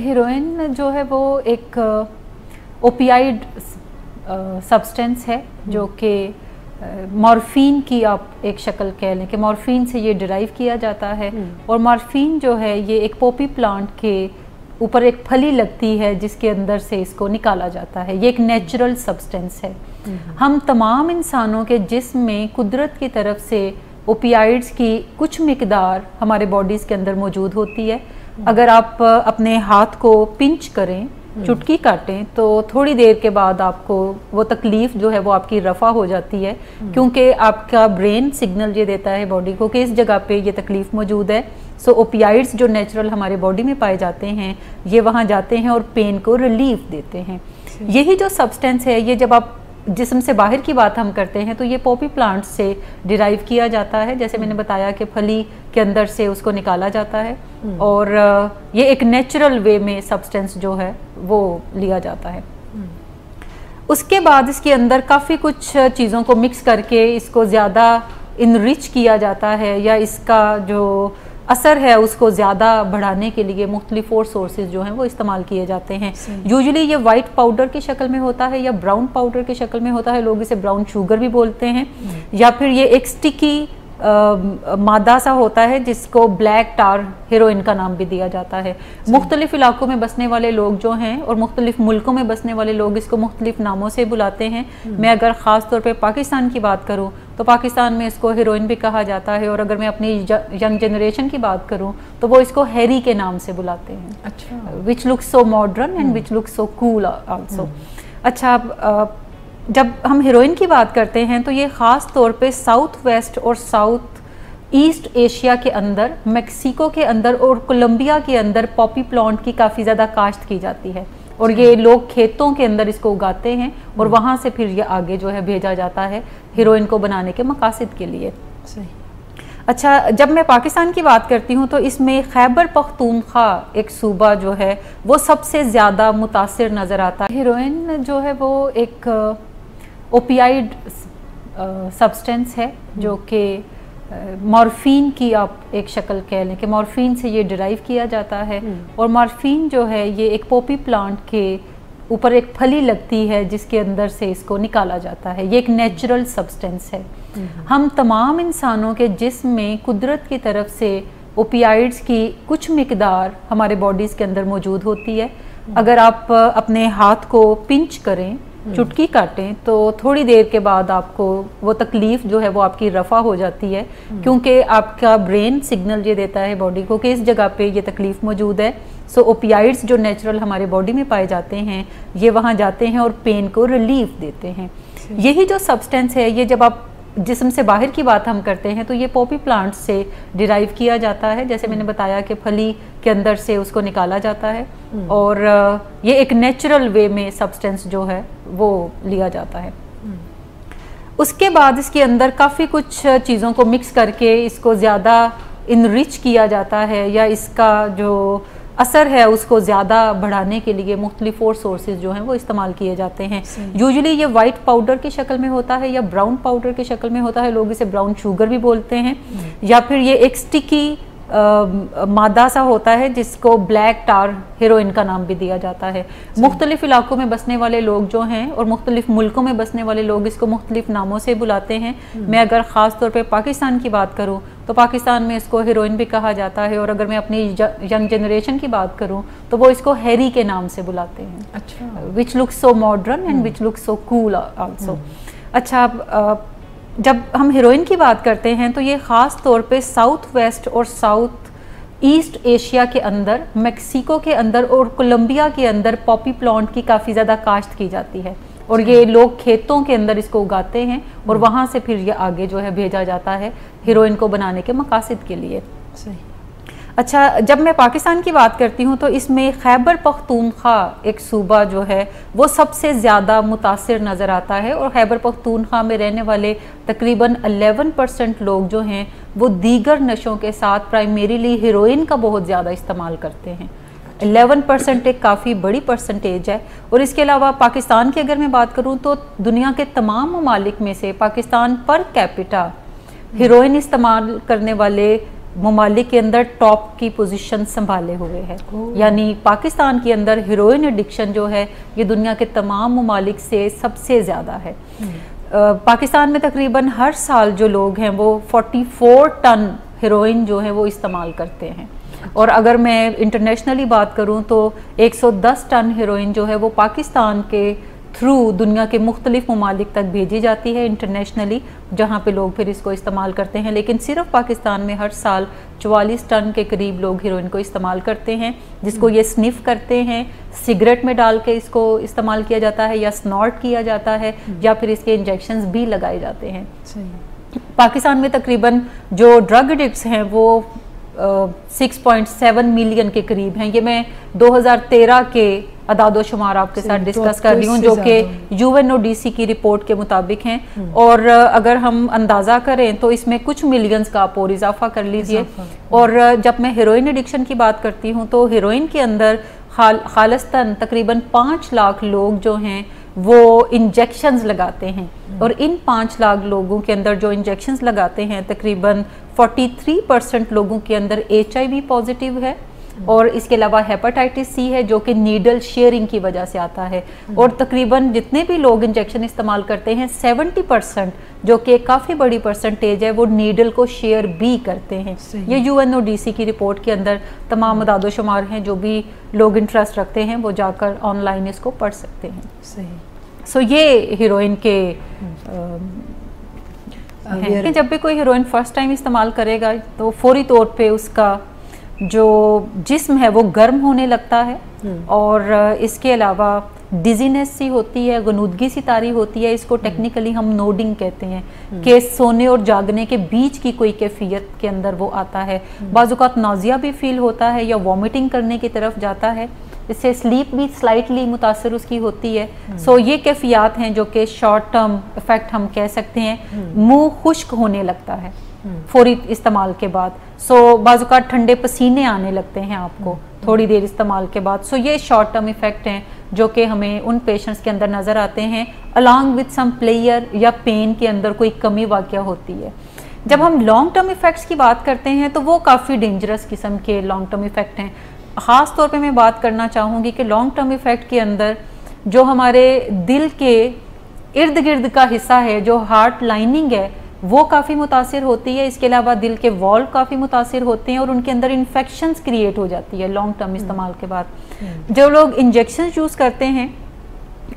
Heroin जो है वो एक ओपियाइड सब्सटेंस है जो कि मॉर्फिन की आप एक शक्ल कह लें कि मॉर्फिन से ये डिराइव किया जाता है। और मॉर्फिन जो है ये एक पॉपी प्लांट के ऊपर एक फली लगती है जिसके अंदर से इसको निकाला जाता है। ये एक नेचुरल सब्सटेंस है। हम तमाम इंसानों के जिस्म में कुदरत की तरफ से ओपियाइड्स की कुछ मिकदार हमारे बॉडीज़ के अंदर मौजूद होती है। अगर आप अपने हाथ को पिंच करें, चुटकी काटें, तो थोड़ी देर के बाद आपको वो तकलीफ़ जो है वो आपकी रफ़ा हो जाती है, क्योंकि आपका ब्रेन सिग्नल ये देता है बॉडी को कि इस जगह पे ये तकलीफ़ मौजूद है। सो ओपियाइड्स जो नेचुरल हमारे बॉडी में पाए जाते हैं ये वहाँ जाते हैं और पेन को रिलीफ देते हैं। यही जो सब्सटेंस है ये जब आप जिस्म से बाहर की बात हम करते हैं तो ये पॉपी प्लांट से डिराइव किया जाता है। जैसे मैंने बताया कि फली के अंदर से उसको निकाला जाता है और ये एक नेचुरल वे में सब्सटेंस जो है वो लिया जाता है। उसके बाद इसके अंदर काफ़ी कुछ चीज़ों को मिक्स करके इसको ज़्यादा इनरिच किया जाता है या इसका जो असर है उसको ज़्यादा बढ़ाने के लिए मुख्तलिफ और सोर्सेज जो हैं वो इस्तेमाल किए जाते हैं। यूजुअली ये वाइट पाउडर की शक्ल में होता है या ब्राउन पाउडर की शक्ल में होता है, लोग इसे ब्राउन शुगर भी बोलते हैं, या फिर ये एक स्टिकी मादा सा होता है जिसको ब्लैक टार हेरोइन का नाम भी दिया जाता है। मुख्तलिफ इलाकों में बसने वाले लोग जो हैं और मुख्तलिफ मुल्कों में बसने वाले लोग इसको मुख्तलिफ नामों से बुलाते हैं। मैं अगर ख़ास तौर पे पाकिस्तान की बात करूं तो पाकिस्तान में इसको हेरोइन भी कहा जाता है, और अगर मैं अपनी यंग जनरेशन की बात करूं तो वो इसको हैरी के नाम से बुलाते हैं। अच्छा, which looks so modern and which looks so cool also. अच्छा, जब हम हेरोइन की बात करते हैं तो ये ख़ास तौर पे साउथ वेस्ट और साउथ ईस्ट एशिया के अंदर, मेक्सिको के अंदर और कोलंबिया के अंदर पॉपी प्लांट की काफ़ी ज़्यादा काश्त की जाती है, और ये लोग खेतों के अंदर इसको उगाते हैं और वहाँ से फिर ये आगे जो है भेजा जाता है हेरोइन को बनाने के मकासद के लिए। सही। अच्छा, जब मैं पाकिस्तान की बात करती हूँ तो इसमें खैबर पख्तूनख्वा एक सूबा जो है वो सबसे ज़्यादा मुतासिर नज़र आता है। हेरोइन जो है वो एक ओपियाइड सब्सटेंस है जो कि मॉर्फिन की आप एक शक्ल कह लें कि मॉर्फिन से ये डिराइव किया जाता है। और मॉर्फिन जो है ये एक पॉपी प्लांट के ऊपर एक फली लगती है जिसके अंदर से इसको निकाला जाता है। ये एक नेचुरल सब्सटेंस है। हम तमाम इंसानों के जिस्म में कुदरत की तरफ से ओपियाइड्स की कुछ मिकदार हमारे बॉडीज़ के अंदर मौजूद होती है। अगर आप अपने हाथ को पिंच करें, चुटकी काटें, तो थोड़ी देर के बाद आपको वो तकलीफ़ जो है वो आपकी रफ़ा हो जाती है, क्योंकि आपका ब्रेन सिग्नल ये देता है बॉडी को कि इस जगह पे ये तकलीफ़ मौजूद है। सो ओपियाइड्स जो नेचुरल हमारे बॉडी में पाए जाते हैं ये वहाँ जाते हैं और पेन को रिलीफ देते हैं। यही जो सब्सटेंस है ये जब आप जिस्म से बाहर की बात हम करते हैं तो ये पॉपी प्लांट से डिराइव किया जाता है। जैसे मैंने बताया कि फली के अंदर से उसको निकाला जाता है और ये एक नेचुरल वे में सब्सटेंस जो है वो लिया जाता है। उसके बाद इसके अंदर काफ़ी कुछ चीज़ों को मिक्स करके इसको ज़्यादा इनरिच किया जाता है या इसका जो असर है उसको ज़्यादा बढ़ाने के लिए मुख्तलिफ और सोर्सेज जो हैं वो इस्तेमाल किए जाते हैं। यूजुअली ये वाइट पाउडर की शक्ल में होता है या ब्राउन पाउडर की शक्ल में होता है, लोग इसे ब्राउन शुगर भी बोलते हैं, या फिर ये एक स्टिकी मादा सा होता है जिसको ब्लैक टार हेरोइन का नाम भी दिया जाता है। मुख्तलिफ इलाकों में बसने वाले लोग जो हैं और मुख्तलिफ मुल्कों में बसने वाले लोग इसको मुख्तलिफ नामों से बुलाते हैं। मैं अगर ख़ास तौर पे पाकिस्तान की बात करूं तो पाकिस्तान में इसको हेरोइन भी कहा जाता है, और अगर मैं अपनी यंग जनरेशन की बात करूं तो वो इसको हैरी के नाम से बुलाते हैं। अच्छा, which looks so modern and which looks so cool also. अच्छा, जब हम हेरोइन की बात करते हैं तो ये ख़ास तौर पे साउथ वेस्ट और साउथ ईस्ट एशिया के अंदर, मेक्सिको के अंदर और कोलंबिया के अंदर पॉपी प्लांट की काफ़ी ज़्यादा काश्त की जाती है, और ये लोग खेतों के अंदर इसको उगाते हैं और वहाँ से फिर ये आगे जो है भेजा जाता है हेरोइन को बनाने के मकासद के लिए। सही। अच्छा, जब मैं पाकिस्तान की बात करती हूँ तो इसमें खैबर पख्तूनख्वा एक सूबा जो है वो सबसे ज़्यादा मुतासिर नज़र आता है, और खैबर पख्तूनख्वा में रहने वाले तकरीबन 11% लोग जो हैं वो दीगर नशों के साथ प्राइमरीली हेरोइन का बहुत ज़्यादा इस्तेमाल करते हैं। 11% एक काफ़ी बड़ी परसेंटेज है। और इसके अलावा पाकिस्तान की अगर मैं बात करूँ तो दुनिया के तमाम ममालिक में से पाकिस्तान पर कैपिटा हेरोइन इस्तेमाल करने वाले ममालिक के अंदर टॉप की पोजीशन संभाले हुए है। यानी पाकिस्तान के अंदर हेरोइन एडिक्शन जो है ये दुनिया के तमाम ममालिक से सबसे ज़्यादा है। पाकिस्तान में तकरीबन हर साल जो लोग हैं वो 44 टन हेरोइन जो है वो इस्तेमाल करते हैं। और अगर मैं इंटरनेशनली बात करूं तो 110 टन हेरोइन जो है वो पाकिस्तान के थ्रू दुनिया के मुख्तलिफ ममालिक तक भेजी जाती है इंटरनेशनली, जहां पे लोग फिर इसको इस्तेमाल करते हैं। लेकिन सिर्फ पाकिस्तान में हर साल 44 टन के करीब लोग हेरोइन को इस्तेमाल करते हैं, जिसको ये स्निफ करते हैं, सिगरेट में डाल के इसको इस्तेमाल किया जाता है या स्नॉट किया जाता है या फिर इसके इंजेक्शंस भी लगाए जाते हैं। पाकिस्तान में तकरीबन जो ड्रग एडिक्ट्स हैं वो 6.7 मिलियन के करीब हैं। ये मैं 2013 के अदादो शुमार आपके साथ डिस्कस कर रही हूँ, जो कि UNODC की रिपोर्ट के मुताबिक हैं। और अगर हम अंदाज़ा करें तो इसमें कुछ मिलियंस का आप और इजाफा कर लीजिए। और जब मैं हेरोइन एडिक्शन की बात करती हूँ तो हेरोइन के अंदर खालिस्तान तकरीबन 5 लाख लोग जो हैं वो इंजेक्शंस लगाते हैं। और इन 5 लाख लोगों के अंदर जो इंजेक्शंस लगाते हैं तकरीबन 43% लोगों के अंदर HIV पॉजिटिव है। और इसके अलावा हेपेटाइटिस C है जो कि नीडल शेयरिंग की वजह से आता है। और तकरीबन जितने भी लोग इंजेक्शन इस्तेमाल करते हैं 70% जो कि काफ़ी बड़ी परसेंटेज है वो नीडल को शेयर भी करते हैं। ये UNODC की रिपोर्ट के अंदर तमाम अदादो शुमार हैं, जो भी लोग इंटरेस्ट रखते हैं वो जाकर ऑनलाइन इसको पढ़ सकते हैं। सो ये हीरोइन के हैं। जब भी कोई हीरोइन फर्स्ट टाइम इस्तेमाल करेगा तो फौरी तौर पे उसका जो जिस्म है वो गर्म होने लगता है। और इसके अलावा डिजीनेस सी होती है, गनुदगी सी तारी होती है। इसको टेक्निकली हम नोडिंग कहते हैं कि सोने और जागने के बीच की कोई कैफियत के अंदर वो आता है। बाज़-औक़ात नाज़िया भी फील होता है या वॉमिटिंग करने की तरफ जाता है। इससे स्लीप भी स्लाइटली मुतासर उसकी होती है। सो ये कैफियत हैं जो कि शॉर्ट टर्म इफेक्ट हम कह सकते हैं। मुंह खुश्क होने लगता है फौरी इस्तेमाल के बाद। सो बाज़-औक़ात ठंडे पसीने आने लगते हैं आपको थोड़ी देर इस्तेमाल के बाद। सो ये शॉर्ट टर्म इफेक्ट हैं जो कि हमें उन पेशेंट्स के अंदर नज़र आते हैं अलॉन्ग विद सम प्लेयर या पेन के अंदर कोई कमी वाक़या होती है। जब हम लॉन्ग टर्म इफेक्ट्स की बात करते हैं तो वो काफ़ी डेंजरस किस्म के लॉन्ग टर्म इफेक्ट हैं। ख़ास तौर पे मैं बात करना चाहूँगी कि लॉन्ग टर्म इफेक्ट के अंदर जो हमारे दिल के इर्द गिर्द का हिस्सा है, जो हार्ट लाइनिंग है, वो काफ़ी मुतासिर होती है। इसके अलावा दिल के वॉल्व काफ़ी मुतासिर होते हैं और उनके अंदर इन्फेक्शंस क्रिएट हो जाती है लॉन्ग टर्म इस्तेमाल के बाद। जो लोग इंजेक्शन यूज़ करते हैं,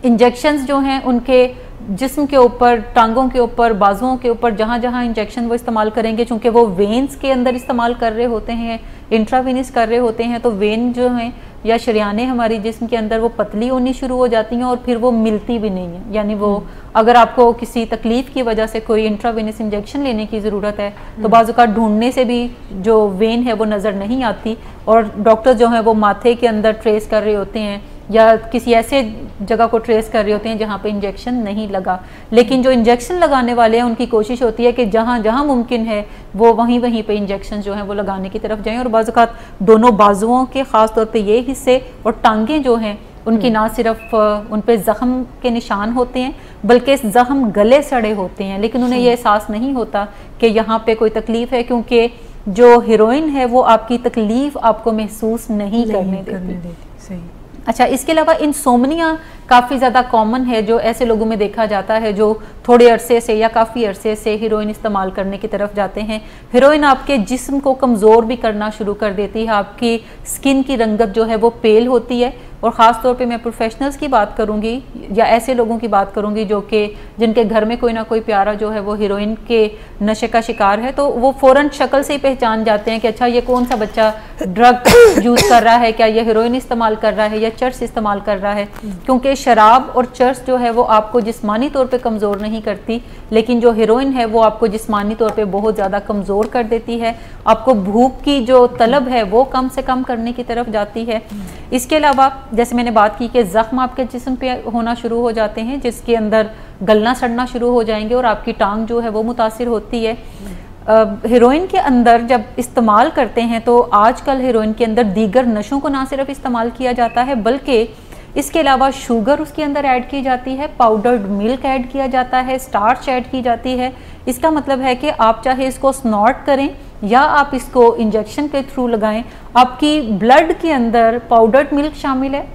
इंजेक्शंस जो हैं उनके जिस्म के ऊपर, टांगों के ऊपर, बाजुओं के ऊपर, जहाँ जहाँ इंजेक्शन वो इस्तेमाल करेंगे, चूँकि वो वेन्स के अंदर इस्तेमाल कर रहे होते हैं, इंट्रावेनस कर रहे होते हैं, तो वेन जो हैं या शरियानें हमारी जिस्म के अंदर वो पतली होनी शुरू हो जाती हैं और फिर वो मिलती भी नहीं है। यानी वो अगर आपको किसी तकलीफ़ की वजह से कोई इंट्रावेनस इंजेक्शन लेने की ज़रूरत है तो बाज़-औक़ात ढूंढने से भी जो वेन है वो नज़र नहीं आती और डॉक्टर जो हैं वो माथे के अंदर ट्रेस कर रहे होते हैं या किसी ऐसे जगह को ट्रेस कर रहे होते हैं जहाँ पे इंजेक्शन नहीं लगा। लेकिन जो इंजेक्शन लगाने वाले हैं उनकी कोशिश होती है कि जहाँ जहाँ मुमकिन है वो वहीं पे इंजेक्शन जो हैं वो लगाने की तरफ जाएं। और बाज़-औक़ात दोनों बाजुओं के ख़ास तौर पे ये हिस्से और टांगें जो हैं उनकी ना सिर्फ उन पे ज़ख्म के निशान होते हैं बल्कि ज़ख्म गले सड़े होते हैं, लेकिन उन्हें ये एहसास नहीं होता कि यहाँ पे कोई तकलीफ़ है, क्योंकि जो हीरोइन है वो आपकी तकलीफ़ आपको महसूस नहीं करने देती। सही। अच्छा, इसके अलावा इंसोम्निया काफ़ी ज़्यादा कॉमन है जो ऐसे लोगों में देखा जाता है जो थोड़े अरसे से या काफ़ी अरसे से हीरोइन इस्तेमाल करने की तरफ जाते हैं। हीरोइन आपके जिस्म को कमज़ोर भी करना शुरू कर देती है, आपकी स्किन की रंगत जो है वो पेल होती है। और ख़ास तौर पे मैं प्रोफेशनल्स की बात करूँगी या ऐसे लोगों की बात करूँगी जो कि जिनके घर में कोई ना कोई प्यारा जो है वो हीरोइन के नशे का शिकार है, तो वो फ़ौरन शक्ल से ही पहचान जाते हैं कि अच्छा ये कौन सा बच्चा ड्रग यूज़ कर रहा है, क्या ये हीरोइन इस्तेमाल कर रहा है या चर्स इस्तेमाल कर रहा है। क्योंकि शराब और चर्स जो है वो आपको जिस्मानी तौर पे कमज़ोर नहीं करती, लेकिन जो हीरोइन है वो आपको जिस्मानी तौर पे बहुत ज़्यादा कमज़ोर कर देती है। आपको भूख की जो तलब है वो कम से कम करने की तरफ जाती है। इसके अलावा जैसे मैंने बात की कि ज़ख्म आपके जिस्म पे होना शुरू हो जाते हैं जिसके अंदर गलना सड़ना शुरू हो जाएंगे और आपकी टांग जो है वो मुतासिर होती है। हीरोइन के अंदर जब इस्तेमाल करते हैं तो आजकल हीरोइन के अंदर दीगर नशों को ना सिर्फ इस्तेमाल किया जाता है बल्कि इसके अलावा शुगर उसके अंदर ऐड की जाती है, पाउडर्ड मिल्क ऐड किया जाता है, स्टार्च ऐड की जाती है। इसका मतलब है कि आप चाहे इसको स्नॉट करें या आप इसको इंजेक्शन के थ्रू लगाएं। आपकी ब्लड के अंदर पाउडर्ड मिल्क शामिल है,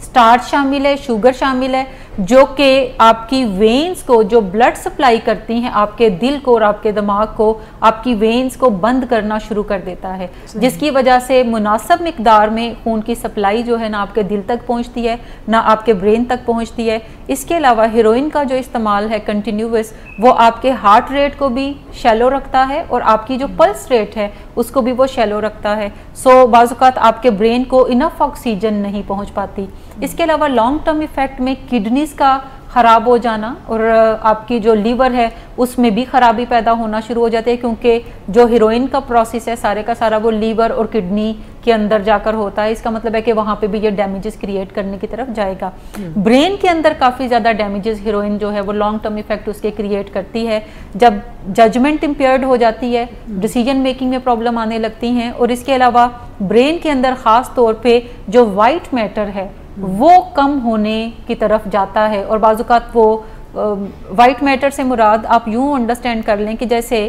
स्टार्च शामिल है, शुगर शामिल है, जो कि आपकी वेन्स को, जो ब्लड सप्लाई करती हैं आपके दिल को और आपके दिमाग को, आपकी वेन्स को बंद करना शुरू कर देता है, जिसकी वजह से मुनासिब मिकदार में खून की सप्लाई जो है ना आपके दिल तक पहुंचती है, ना आपके ब्रेन तक पहुंचती है। इसके अलावा हेरोइन का जो इस्तेमाल है कंटिन्यूस, वो आपके हार्ट रेट को भी शैलो रखता है और आपकी जो पल्स रेट है उसको भी वो शैलो रखता है। सो बाज़-औक़ात आपके ब्रेन को इनफ ऑक्सीजन नहीं पहुंच पाती। इसके अलावा लॉन्ग टर्म इफेक्ट में किडनीज का ख़राब हो जाना और आपकी जो लीवर है उसमें भी ख़राबी पैदा होना शुरू हो जाती है, क्योंकि जो हीरोइन का प्रोसेस है सारे का सारा वो लीवर और किडनी के अंदर जाकर होता है। इसका मतलब है कि वहाँ पे भी ये डैमेजेस क्रिएट करने की तरफ जाएगा। ब्रेन के अंदर काफ़ी ज़्यादा डैमेजेस हीरोइन जो है वो लॉन्ग टर्म इफेक्ट उसके क्रिएट करती है। जब जजमेंट इम्पेयर्ड हो जाती है, डिसीजन मेकिंग में प्रॉब्लम आने लगती हैं, और इसके अलावा ब्रेन के अंदर ख़ास तौर पर जो वाइट मैटर है वो कम होने की तरफ जाता है। और बाज़-औक़ात वो वाइट मैटर से मुराद आप यूँ अंडरस्टैंड कर लें कि जैसे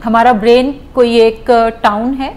हमारा ब्रेन कोई एक टाउन है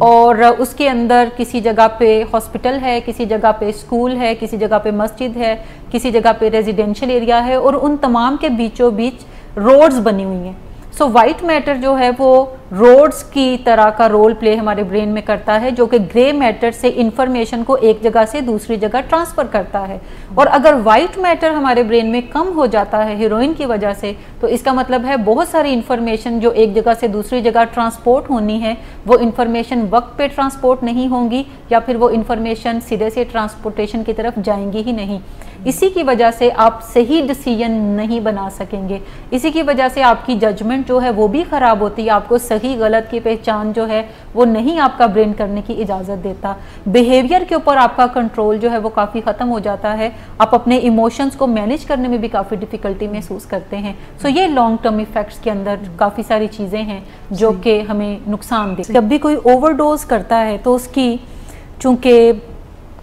और उसके अंदर किसी जगह पे हॉस्पिटल है, किसी जगह पे स्कूल है, किसी जगह पे मस्जिद है, किसी जगह पे रेजिडेंशियल एरिया है, और उन तमाम के बीचों बीच रोड्स बनी हुई हैं। सो वाइट मैटर जो है वो रोड्स की तरह का रोल प्ले हमारे ब्रेन में करता है, जो कि ग्रे मैटर से इंफॉर्मेशन को एक जगह से दूसरी जगह ट्रांसफ़र करता है। और अगर वाइट मैटर हमारे ब्रेन में कम हो जाता है हीरोइन की वजह से, तो इसका मतलब है बहुत सारी इंफॉर्मेशन जो एक जगह से दूसरी जगह ट्रांसपोर्ट होनी है वो इंफॉर्मेशन वक्त पे ट्रांसपोर्ट नहीं होंगी, या फिर वो इंफॉर्मेशन सीधे से ट्रांसपोर्टेशन की तरफ जाएंगी ही नहीं। इसी की वजह से आप सही डिसीजन नहीं बना सकेंगे। इसी की वजह से आपकी जजमेंट जो है वो भी ख़राब होती है। आपको सही गलत की पहचान जो है वो नहीं आपका ब्रेन करने की इजाज़त देता। बिहेवियर के ऊपर आपका कंट्रोल जो है वो काफ़ी ख़त्म हो जाता है। आप अपने इमोशंस को मैनेज करने में भी काफ़ी डिफ़िकल्टी महसूस करते हैं। सो ये लॉन्ग टर्म इफ़ेक्ट्स के अंदर काफ़ी सारी चीज़ें हैं जो कि हमें नुकसान दे। जब भी कोई ओवरडोज करता है तो उसकी चूँकि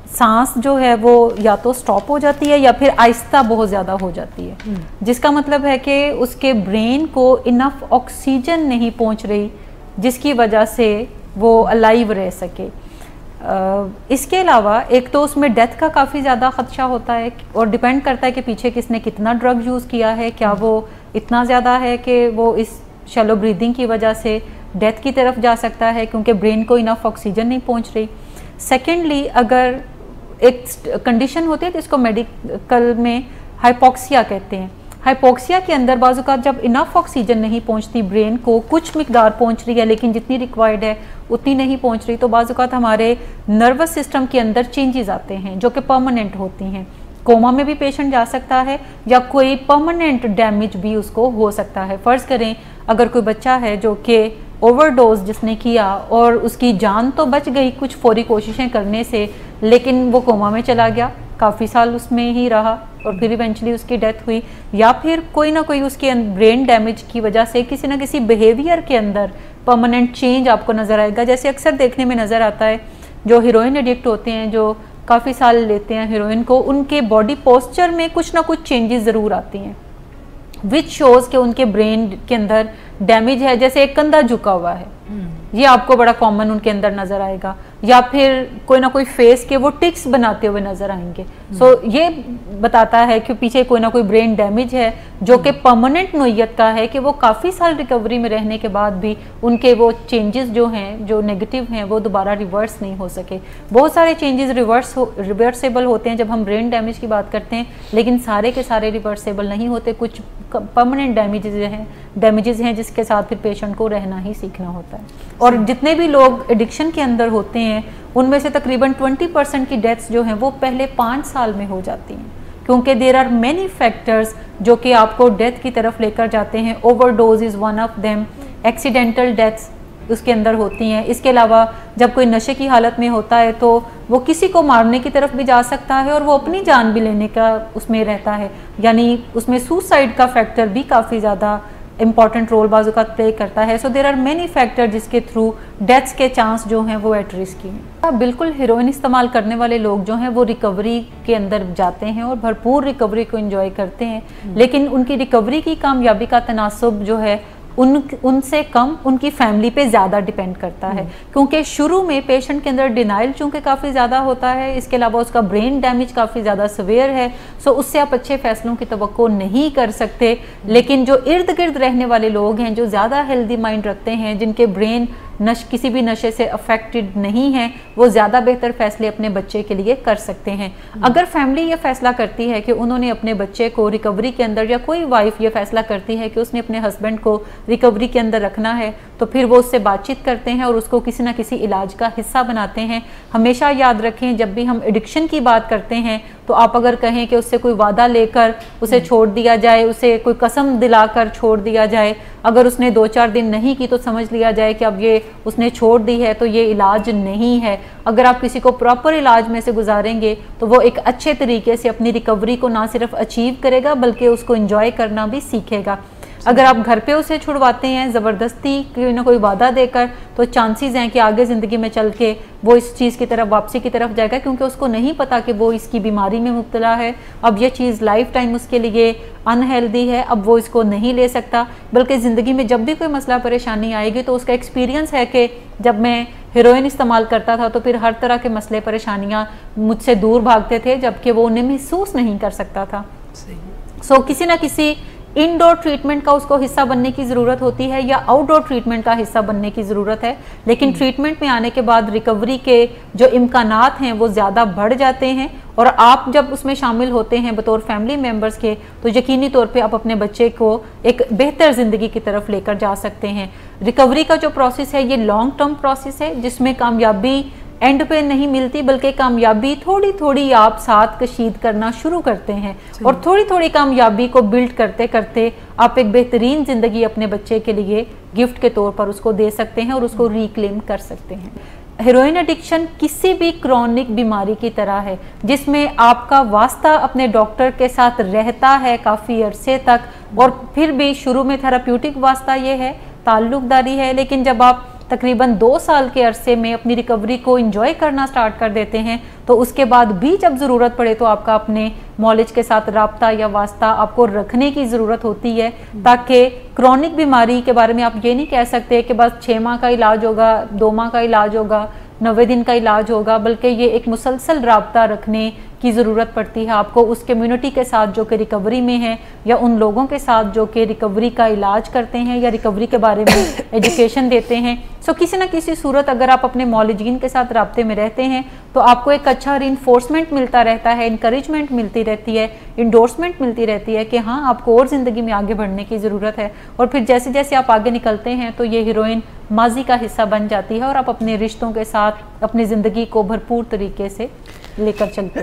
सांस जो है वो या तो स्टॉप हो जाती है या फिर आहिस्ता बहुत ज़्यादा हो जाती है, जिसका मतलब है कि उसके ब्रेन को इनफ ऑक्सीजन नहीं पहुंच रही जिसकी वजह से वो अलाइव रह सके। इसके अलावा एक तो उसमें डेथ का काफ़ी ज़्यादा ख़दशा होता है और डिपेंड करता है कि पीछे किसने कितना ड्रग यूज़ किया है। क्या वो इतना ज़्यादा है कि वो इस शैलो ब्रीदिंग की वजह से डेथ की तरफ जा सकता है क्योंकि ब्रेन को इनफ ऑक्सीजन नहीं पहुँच रही। सेकेंडली, अगर एक कंडीशन होती है जिसको मेडिकल में हाइपोक्सिया कहते हैं। हाइपोक्सिया के अंदर बाज़-औक़ात जब इनफ ऑक्सीजन नहीं पहुंचती ब्रेन को, कुछ मिकदार पहुंच रही है लेकिन जितनी रिक्वायर्ड है उतनी नहीं पहुंच रही, तो बाज़-औक़ात हमारे नर्वस सिस्टम के अंदर चेंजेस आते हैं जो कि परमानेंट होती हैं। कोमा में भी पेशेंट जा सकता है या कोई परमानेंट डैमेज भी उसको हो सकता है। फ़र्ज़ करें अगर कोई बच्चा है जो कि ओवरडोज जिसने किया और उसकी जान तो बच गई कुछ फौरी कोशिशें करने से, लेकिन वो कोमा में चला गया, काफ़ी साल उसमें ही रहा और फिर इवेंचुअली उसकी डेथ हुई। या फिर कोई ना कोई उसके ब्रेन डैमेज की वजह से किसी ना किसी बिहेवियर के अंदर परमानेंट चेंज आपको नज़र आएगा। जैसे अक्सर देखने में नज़र आता है जो हीरोइन एडिक्ट होते हैं, जो काफ़ी साल लेते हैं हीरोइन को, उनके बॉडी पोस्चर में कुछ ना कुछ चेंजेस ज़रूर आती हैं विच शोज़ के उनके ब्रेन के अंदर डैमेज है। जैसे एक कंधा झुका हुआ है, ये आपको बड़ा कॉमन उनके अंदर नज़र आएगा, या फिर कोई ना कोई फेस के वो टिक्स बनाते हुए नज़र आएंगे। सो ये बताता है कि पीछे कोई ना कोई ब्रेन डैमेज है जो कि परमानेंट नोयत का है, कि वो काफ़ी साल रिकवरी में रहने के बाद भी उनके वो चेंजेस जो हैं, जो नेगेटिव हैं, वो दोबारा रिवर्स नहीं हो सके। बहुत सारे चेंजेस रिवर्सेबल होते हैं जब हम ब्रेन डैमेज की बात करते हैं, लेकिन सारे के सारे रिवर्सेबल नहीं होते। कुछ परमानेंट डैमेजेस हैं जिसके साथ फिर पेशेंट को रहना ही सीखना होता है। और जितने भी लोग एडिक्शन के अंदर होते हैं उनमें से तकरीबन 20% की डेथ्स जो हैं वो पहले 5 साल में हो जाती हैं, क्योंकि देयर आर मेनी फैक्टर्स जो कि आपको डेथ की तरफ लेकर जाते हैं। Overdose is one of them, accidental deaths उसके अंदर होती हैं। इसके अलावा जब कोई नशे की हालत में होता है तो वो किसी को मारने की तरफ भी जा सकता है और वो अपनी जान भी लेने का उसमें रहता है, यानी उसमें सुसाइड का फैक्टर भी काफ़ी ज़्यादा इंपॉर्टेंट रोल बाज़-औक़ात प्ले करता है। So there are many factor जिसके थ्रू डेथ्स के चांस जो हैं वो एट रिस्क हैं। बिल्कुल हीरोइन इस्तेमाल करने वाले लोग जो हैं वो रिकवरी के अंदर जाते हैं और भरपूर रिकवरी को एंजॉय करते हैं, लेकिन उनकी रिकवरी की कामयाबी का तनासुब जो है उनसे कम उनकी फैमिली पे ज़्यादा डिपेंड करता है, क्योंकि शुरू में पेशेंट के अंदर डिनाइल चूँकि काफ़ी ज़्यादा होता है, इसके अलावा उसका ब्रेन डैमेज काफ़ी ज़्यादा सवेयर है, सो उससे आप अच्छे फैसलों की तवक्को नहीं कर सकते। लेकिन जो इर्द गिर्द रहने वाले लोग हैं, जो ज़्यादा हेल्दी माइंड रखते हैं, जिनके ब्रेन किसी भी नशे से अफेक्टेड नहीं है, वो ज़्यादा बेहतर फैसले अपने बच्चे के लिए कर सकते हैं। अगर फैमिली ये फैसला करती है कि उन्होंने अपने बच्चे को रिकवरी के अंदर, या कोई वाइफ ये फैसला करती है कि उसने अपने हस्बैंड को रिकवरी के अंदर रखना है, तो फिर वो उससे बातचीत करते हैं और उसको किसी ना किसी इलाज का हिस्सा बनाते हैं। हमेशा याद रखें, जब भी हम एडिक्शन की बात करते हैं तो आप अगर कहें कि उससे कोई वादा लेकर उसे छोड़ दिया जाए, उसे कोई कसम दिलाकर छोड़ दिया जाए, अगर उसने 2-4 दिन नहीं की तो समझ लिया जाए कि अब ये उसने छोड़ दी है, तो ये इलाज नहीं है। अगर आप किसी को प्रॉपर इलाज में से गुजारेंगे तो वो एक अच्छे तरीके से अपनी रिकवरी को ना सिर्फ अचीव करेगा बल्कि उसको एंजॉय करना भी सीखेगा। अगर आप घर पे उसे छुड़वाते हैं ज़बरदस्ती कोई ना कोई वादा देकर, तो चांसेस हैं कि आगे ज़िंदगी में चल के वो इस चीज़ की तरफ, वापसी की तरफ जाएगा, क्योंकि उसको नहीं पता कि वो इसकी बीमारी में मुब्तला है। अब ये चीज़ लाइफ टाइम उसके लिए अनहेल्दी है, अब वो इसको नहीं ले सकता, बल्कि ज़िंदगी में जब भी कोई मसला परेशानी आएगी तो उसका एक्सपीरियंस है कि जब मैं हेरोइन इस्तेमाल करता था तो फिर हर तरह के मसले परेशानियाँ मुझसे दूर भागते थे, जबकि वो उन्हें महसूस नहीं कर सकता था। सो किसी ना किसी इनडोर ट्रीटमेंट का उसको हिस्सा बनने की ज़रूरत होती है, या आउटडोर ट्रीटमेंट का हिस्सा बनने की ज़रूरत है। लेकिन ट्रीटमेंट में आने के बाद रिकवरी के जो इम्कानात हैं वो ज़्यादा बढ़ जाते हैं, और आप जब उसमें शामिल होते हैं बतौर फैमिली मेम्बर्स के, तो यकीनी तौर पे आप अपने बच्चे को एक बेहतर ज़िंदगी की तरफ लेकर जा सकते हैं। रिकवरी का जो प्रोसेस है ये लॉन्ग टर्म प्रोसेस है, जिसमें कामयाबी एंड पे नहीं मिलती, बल्कि कामयाबी थोड़ी थोड़ी आप साथ कशीद करना शुरू करते हैं, और थोड़ी थोड़ी कामयाबी को बिल्ड करते करते आप एक बेहतरीन ज़िंदगी अपने बच्चे के लिए गिफ्ट के तौर पर उसको दे सकते हैं और उसको रिक्लेम कर सकते हैं। हेरोइन एडिक्शन किसी भी क्रॉनिक बीमारी की तरह है, जिसमें आपका वास्ता अपने डॉक्टर के साथ रहता है काफ़ी अरसे तक, और फिर भी शुरू में थेराप्यूटिक वास्ता ये है, ताल्लुकदारी है, लेकिन जब आप तकरीबन 2 साल के अरसे में अपनी रिकवरी को एंजॉय करना स्टार्ट कर देते हैं, तो उसके बाद भी जब ज़रूरत पड़े तो आपका अपने मौलिज के साथ राब्ता या वास्ता आपको रखने की ज़रूरत होती है, ताकि क्रॉनिक बीमारी के बारे में आप ये नहीं कह सकते कि बस 6 माह का इलाज होगा, 2 माह का इलाज होगा, 90 दिन का इलाज होगा, बल्कि ये एक मुसलसल राब्ता रखने की ज़रूरत पड़ती है आपको उस कम्युनिटी के साथ जो कि रिकवरी में है, या उन लोगों के साथ जो कि रिकवरी का इलाज करते हैं या रिकवरी के बारे में एजुकेशन देते हैं। सो किसी न किसी सूरत अगर आप अपने मौलिजीन के साथ राब्ते में रहते हैं तो आपको एक अच्छा रीइंफोर्समेंट मिलता रहता है, इंकरेजमेंट मिलती रहती है, इंडोर्समेंट मिलती रहती है कि हाँ आपको और ज़िंदगी में आगे बढ़ने की ज़रूरत है। और फिर जैसे जैसे आप आगे निकलते हैं तो ये हीरोइन माजी का हिस्सा बन जाती है और आप अपने रिश्तों के साथ अपनी ज़िंदगी को भरपूर तरीके से लेकर चलते हैं।